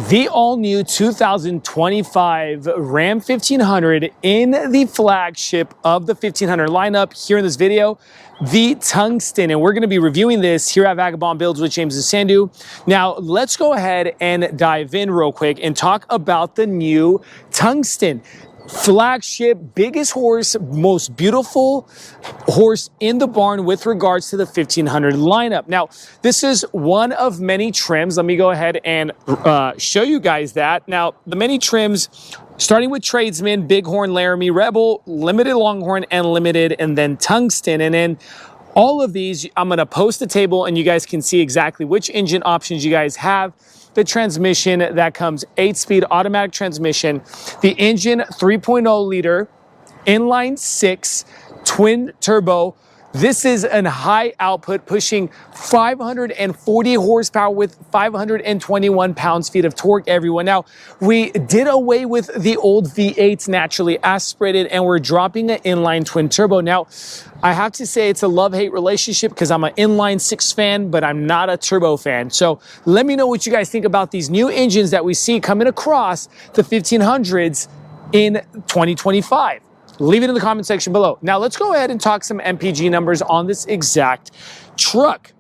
The all-new 2025 Ram 1500 in the flagship of the 1500 lineup here in this video, the Tungsten. And we're going to be reviewing this here at Vagabond Builds with James and Sandu. Now, let's go ahead and dive in real quick and talk about the new Tungsten. Flagship, biggest horse, most beautiful horse in the barn with regards to the 1500 lineup. Now, this is one of many trims. Let me go ahead and show you guys that. Now, the many trims, starting with Tradesman, Bighorn, Laramie, Rebel, Limited Longhorn, and Limited, and then Tungsten. And then all of these, I'm going to post a table and you guys can see exactly which engine options you guys have. The transmission that comes 8-speed automatic transmission, the engine 3.0 liter, inline 6, twin turbo. This is a high output pushing 540 horsepower with 521 pounds-feet of torque, everyone. Now, we did away with the old V8s naturally aspirated and we're dropping an inline twin turbo. Now, I have to say it's a love-hate relationship because I'm an inline 6 fan, but I'm not a turbo fan. So let me know what you guys think about these new engines that we see coming across the 1500s in 2025. Leave it in the comment section below. Now let's go ahead and talk some MPG numbers on this exact truck.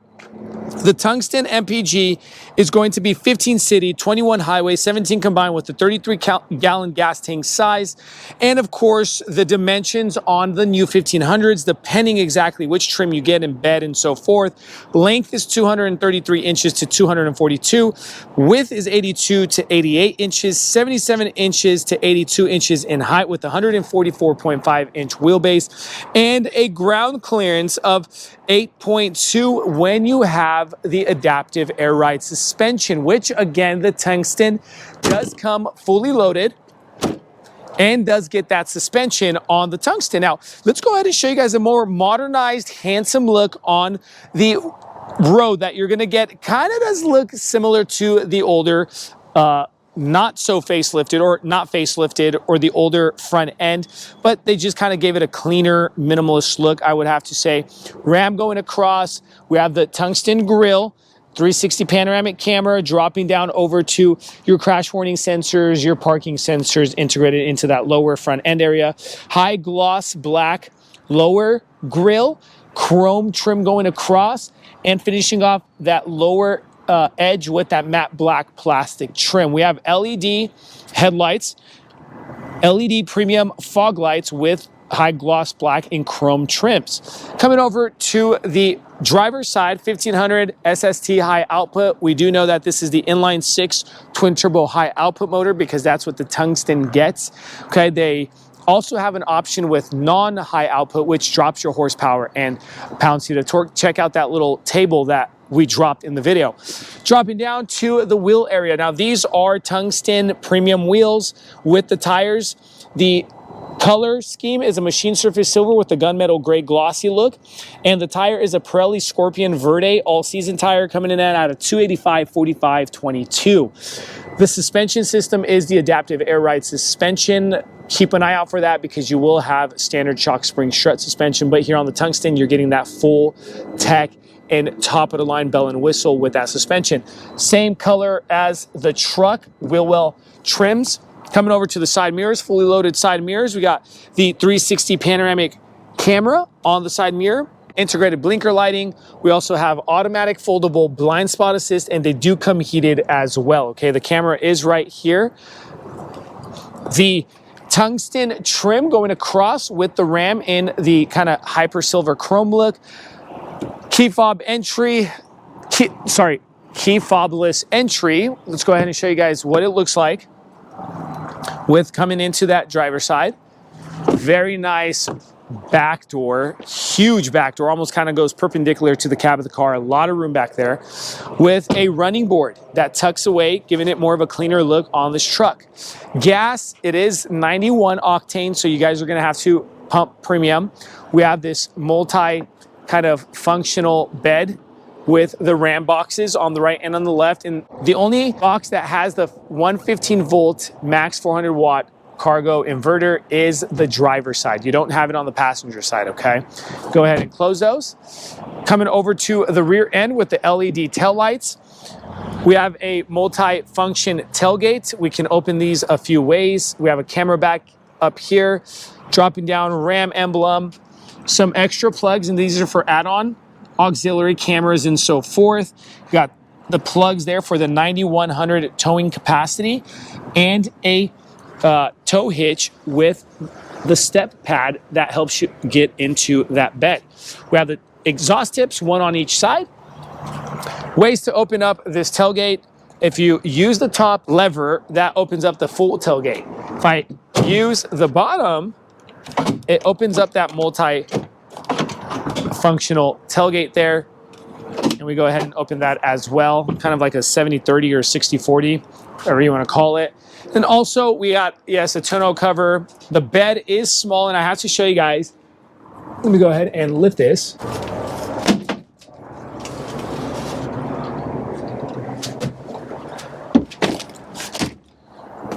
The Tungsten MPG is going to be 15 city, 21 highway, 17 combined with the 33-gallon gas tank size. And of course, the dimensions on the new 1500s, depending exactly which trim you get in bed and so forth. Length is 233 inches to 242. Width is 82 to 88 inches, 77 inches to 82 inches in height with 144.5 inch wheelbase and a ground clearance of 8.2 when you have the adaptive air ride suspension, which again, the Tungsten does come fully loaded and does get that suspension on the Tungsten. Now, let's go ahead and show you guys a more modernized, handsome look on the road that you're gonna get. Kind of does look similar to the older not so facelifted or not facelifted or the older front end, but they just kind of gave it a cleaner, minimalist look, I would have to say. Ram going across, we have the Tungsten grille, 360 panoramic camera dropping down over to your crash warning sensors, your parking sensors integrated into that lower front end area. High gloss black lower grille, chrome trim going across, and finishing off that lower edge with that matte black plastic trim. We have LED headlights, LED premium fog lights with high gloss black and chrome trims. Coming over to the driver's side, 1500 SST high output. We do know that this is the inline 6 twin turbo high output motor because that's what the Tungsten gets. Okay, they also have an option with non-high output, which drops your horsepower and pounds-feet of torque. Check out that little table that we dropped in the video. Dropping down to the wheel area. Now, these are Tungsten premium wheels with the tires. The color scheme is a machine surface silver with the gunmetal gray glossy look. And the tire is a Pirelli Scorpion Verde all-season tire coming in at a 285 45 22. The suspension system is the adaptive air ride suspension. Keep an eye out for that because you will have standard shock spring strut suspension. But here on the Tungsten, you're getting that full tech and top of the line bell and whistle with that suspension. Same color as the truck, wheel well trims. Coming over to the side mirrors, fully loaded side mirrors. We got the 360 panoramic camera on the side mirror, integrated blinker lighting. We also have automatic foldable blind spot assist, and they do come heated as well. Okay, the camera is right here. The Tungsten trim going across with the Ram in the kind of hyper silver chrome look. Key fob entry, key fobless entry. Let's go ahead and show you guys what it looks like with coming into that driver's side. Very nice back door, huge back door, almost kind of goes perpendicular to the cab of the car. A lot of room back there with a running board that tucks away, giving it more of a cleaner look on this truck. Gas, it is 91 octane, so you guys are going to have to pump premium. We have this multi kind of functional bed with the Ram boxes on the right and on the left. And the only box that has the 115 volt max 400 watt cargo inverter is the driver's side. You don't have it on the passenger side, okay? Go ahead and close those. Coming over to the rear end with the LED taillights. We have a multi-function tailgate. We can open these a few ways. We have a camera back up here, dropping down Ram emblem, some extra plugs, and these are for add-on auxiliary cameras and so forth. We got the plugs there for the 9100 towing capacity, and a tow hitch with the step pad that helps you get into that bed. We have the exhaust tips, one on each side. Ways to open up this tailgate. If you use the top lever, that opens up the full tailgate. If I use the bottom, it opens up that multi-functional tailgate there. And we go ahead and open that as well. Kind of like a 70-30 or 60-40, whatever you want to call it. And also we got, yes, a tonneau cover. The bed is small, and I have to show you guys. Let me go ahead and lift this.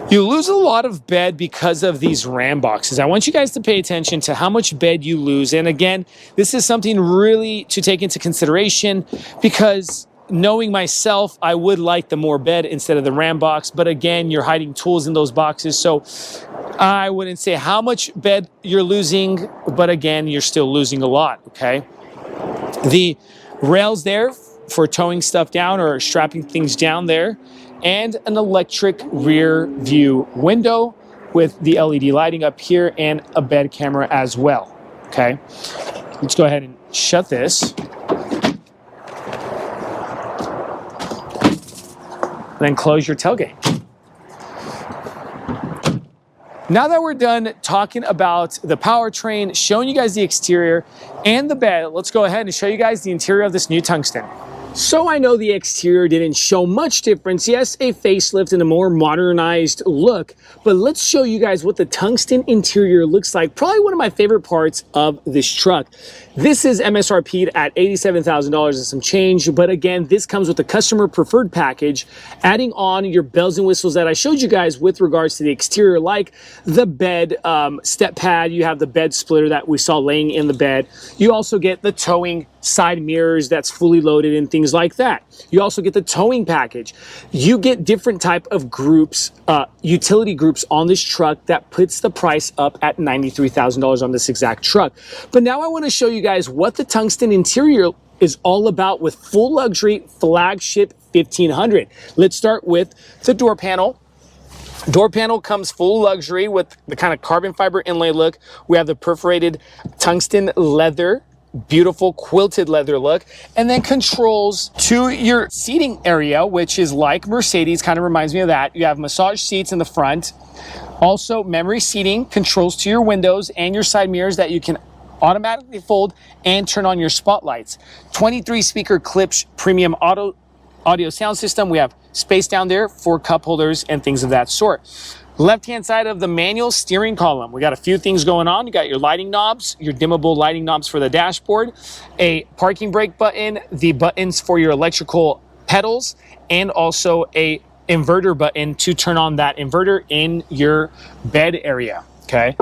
You lose a lot of bed because of these RAM boxes. I want you guys to pay attention to how much bed you lose. And again, this is something really to take into consideration, because knowing myself, I would like the more bed instead of the RAM box. But again, you're hiding tools in those boxes. So I wouldn't say how much bed you're losing, but again, you're still losing a lot, okay? The rails there for towing stuff down or strapping things down there, and an electric rear view window with the LED lighting up here and a bed camera as well, okay? Let's go ahead and shut this. Then close your tailgate. Now that we're done talking about the powertrain, showing you guys the exterior and the bed, let's go ahead and show you guys the interior of this new Tungsten. So I know the exterior didn't show much difference. Yes, a facelift and a more modernized look, but let's show you guys what the Tungsten interior looks like. Probably one of my favorite parts of this truck. This is MSRP'd at $87,000 and some change, but again, this comes with the customer preferred package, adding on your bells and whistles that I showed you guys with regards to the exterior, like the bed step pad. You have the bed splitter that we saw laying in the bed. You also get the towing side mirrors that's fully loaded and things like that. You also get the towing package. You get different type of groups, utility groups on this truck that puts the price up at $93,000 on this exact truck. But now I want to show you guys what the Tungsten interior is all about with full luxury flagship 1500. Let's start with the door panel. Door panel comes full luxury with the kind of carbon fiber inlay look. We have the perforated tungsten leather, beautiful quilted leather look, and then controls to your seating area, which is like Mercedes, kind of reminds me of that. You have massage seats in the front, also memory seating, controls to your windows and your side mirrors that you can automatically fold and turn on your spotlights. 23 speaker Klipsch premium audio sound system. We have space down there for cup holders and things of that sort. Left-hand side of the manual steering column, we got a few things going on. You got your lighting knobs, your dimmable lighting knobs for the dashboard, a parking brake button, the buttons for your electrical pedals, and also a inverter button to turn on that inverter in your bed area, okay?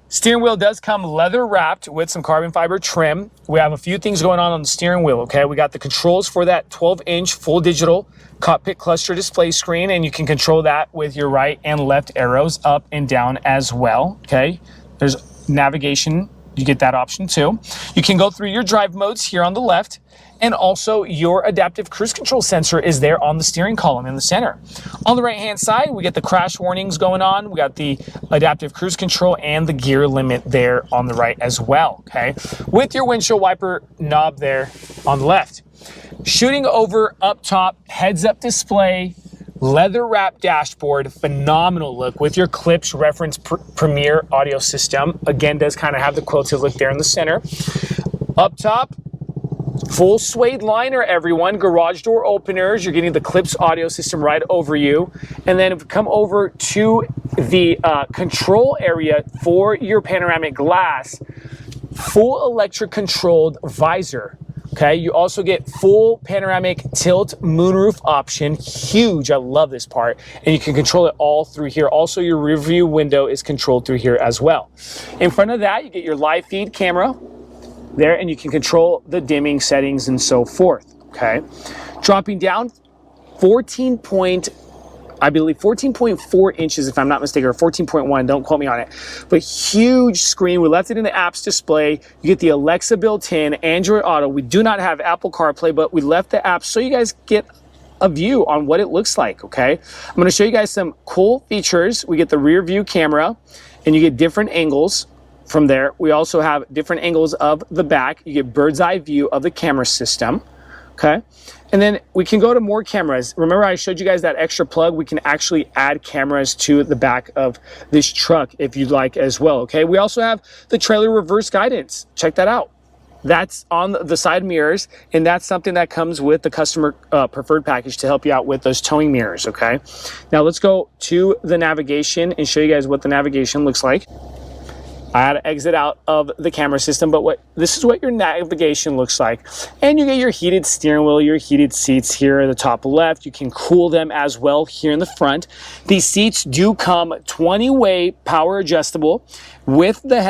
Steering wheel does come leather wrapped with some carbon fiber trim. We have a few things going on the steering wheel, okay? We got the controls for that 12-inch full digital cockpit cluster display screen, and you can control that with your right and left arrows up and down as well, okay? There's navigation, you get that option too. You can go through your drive modes here on the left, and also your adaptive cruise control sensor is there on the steering column in the center. On the right-hand side, we get the crash warnings going on. We got the adaptive cruise control and the gear limit there on the right as well, okay? With your windshield wiper knob there on the left. Shooting over up top, heads-up display, leather-wrapped dashboard, phenomenal look with your Klipsch reference Premier audio system. Again, does kind of have the quilted look there in the center. Up top, full suede liner, everyone. Garage door openers. You're getting the Klipsch audio system right over you. And then if we come over to the control area for your panoramic glass, full electric controlled visor. Okay, you also get full panoramic tilt moonroof option. Huge, I love this part. And you can control it all through here. Also, your rear view window is controlled through here as well. In front of that, you get your live feed camera there, and you can control the dimming settings and so forth, okay? Dropping down, I believe 14.4 inches, if I'm not mistaken, or 14.1, don't quote me on it. But huge screen. We left it in the apps display. You get the Alexa built in, Android Auto. We do not have Apple CarPlay, but we left the apps so you guys get a view on what it looks like, okay? I'm gonna show you guys some cool features. We get the rear view camera, and you get different angles from there. We also have different angles of the back. You get bird's eye view of the camera system, okay? And then we can go to more cameras. Remember I showed you guys that extra plug? We can actually add cameras to the back of this truck if you'd like as well, okay? We also have the trailer reverse guidance. Check that out. That's on the side mirrors, and that's something that comes with the customer preferred package to help you out with those towing mirrors, okay? Now let's go to the navigation and show you guys what the navigation looks like. I had to exit out of the camera system, but this is what your navigation looks like. And you get your heated steering wheel, your heated seats here at the top left. You can cool them as well here in the front. These seats do come 20-way power adjustable with the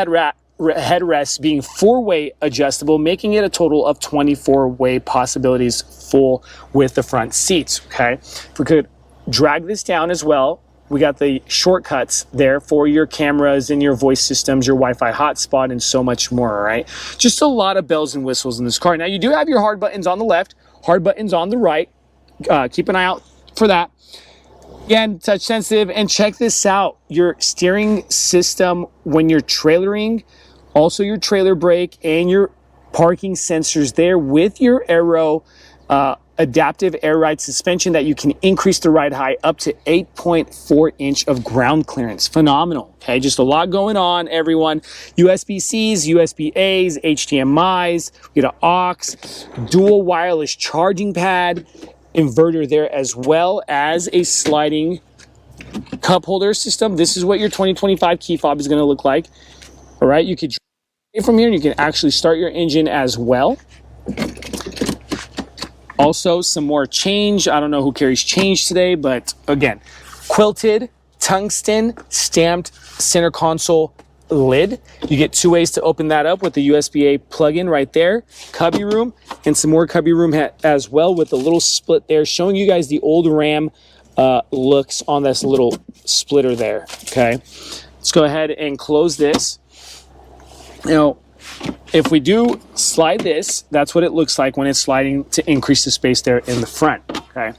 headrest being 4-way adjustable, making it a total of 24-way possibilities full with the front seats, okay? If we could drag this down as well, we got the shortcuts there for your cameras and your voice systems, your Wi-Fi hotspot, and so much more, all right? Just a lot of bells and whistles in this car. Now, you do have your hard buttons on the left, hard buttons on the right. Keep an eye out for that. Again, touch sensitive, and check this out. Your steering system when you're trailering, also your trailer brake and your parking sensors there with your Aero adaptive air ride suspension that you can increase the ride height up to 8.4 inch of ground clearance. Phenomenal, okay? Just a lot going on, everyone. USB-Cs, USB-As, HDMIs, we get an aux, dual wireless charging pad, inverter there, as well as a sliding cup holder system. This is what your 2025 key fob is gonna look like. All right, you could drive from here and you can actually start your engine as well. Also, some more change. I don't know who carries change today, but again, quilted, tungsten, stamped center console lid. You get 2 ways to open that up with the USB-A plug-in right there. Cubby room, and some more cubby room as well with a little split there, showing you guys the old Ram looks on this little splitter there, okay? Let's go ahead and close this. You know, if we do slide this, that's what it looks like when it's sliding to increase the space there in the front, okay?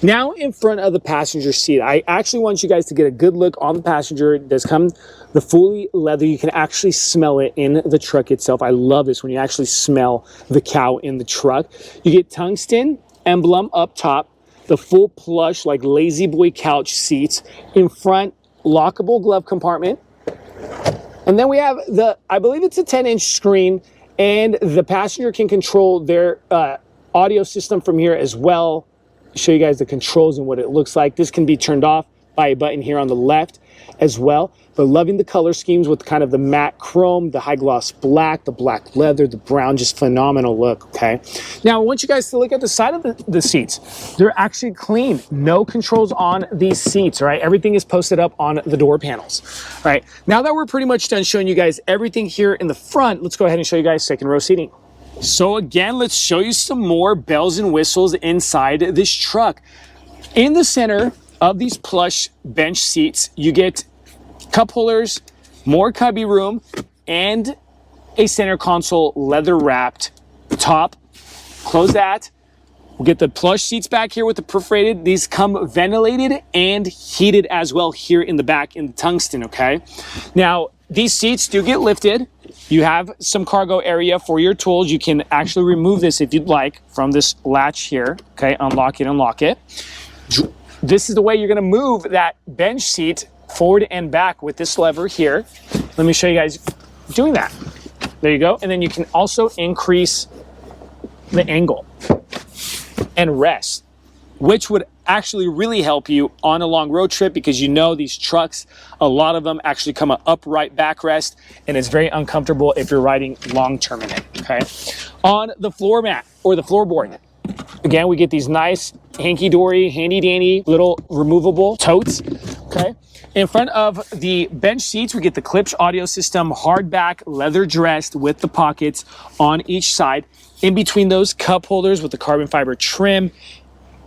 Now in front of the passenger seat, I actually want you guys to get a good look on the passenger. It does come the fully leather. You can actually smell it in the truck itself. I love this when you actually smell the cow in the truck. You get tungsten emblem up top, the full plush like lazy boy couch seats. In front, lockable glove compartment. And then we have I believe it's a 10-inch screen, and the passenger can control their audio system from here as well. Show you guys the controls and what it looks like. This can be turned off by a button here on the left as well. But loving the color schemes with kind of the matte chrome, the high gloss black, the black leather, the brown, just phenomenal look, okay? Now, I want you guys to look at the side of the seats. They're actually clean. No controls on these seats, right? Everything is posted up on the door panels, right? Now that we're pretty much done showing you guys everything here in the front, let's go ahead and show you guys second row seating. So again, let's show you some more bells and whistles inside this truck. In the center of these plush bench seats, you get cup holders, more cubby room, and a center console leather wrapped top. Close that. We'll get the plush seats back here with the perforated. These come ventilated and heated as well here in the back in the tungsten, okay? Now, these seats do get lifted. You have some cargo area for your tools. You can actually remove this if you'd like from this latch here, okay? Unlock it, unlock it. This is the way you're gonna move that bench seat forward and back with this lever here. Let me show you guys doing that. There you go. And then you can also increase the angle and rest, which would actually really help you on a long road trip, because you know these trucks, a lot of them actually come an upright backrest, and it's very uncomfortable if you're riding long term in it, okay? On the floor mat or the floorboard, again, we get these nice hanky-dory, handy-dandy little removable totes, okay? In front of the bench seats, we get the Klipsch audio system, hardback, leather dressed with the pockets on each side. In between those, cup holders with the carbon fiber trim.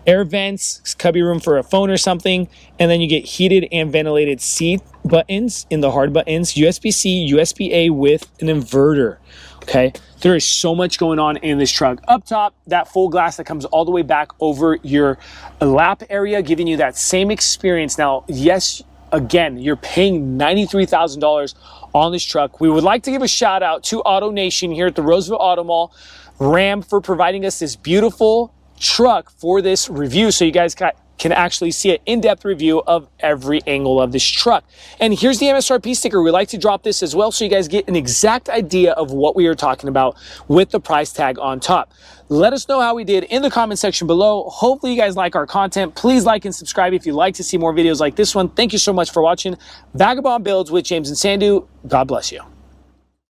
air vents, cubby room for a phone or something, and then you get heated and ventilated seat buttons in the hard buttons, USB-C, USB-A with an inverter. Okay, there is so much going on in this truck. Up top, that full glass that comes all the way back over your lap area, giving you that same experience. Now, yes, again, you're paying $93,000 on this truck. We would like to give a shout out to Auto Nation here at the Roseville Auto Mall, Ram, for providing us this beautiful truck for this review, so you guys can actually see an in-depth review of every angle of this truck. And here's the MSRP sticker. We like to drop this as well so you guys get an exact idea of what we are talking about with the price tag on top. Let us know how we did in the comment section below. Hopefully you guys like our content. Please like and subscribe if you'd like to see more videos like this one. Thank you so much for watching Vagabond Builds with James and Sandu. God bless you.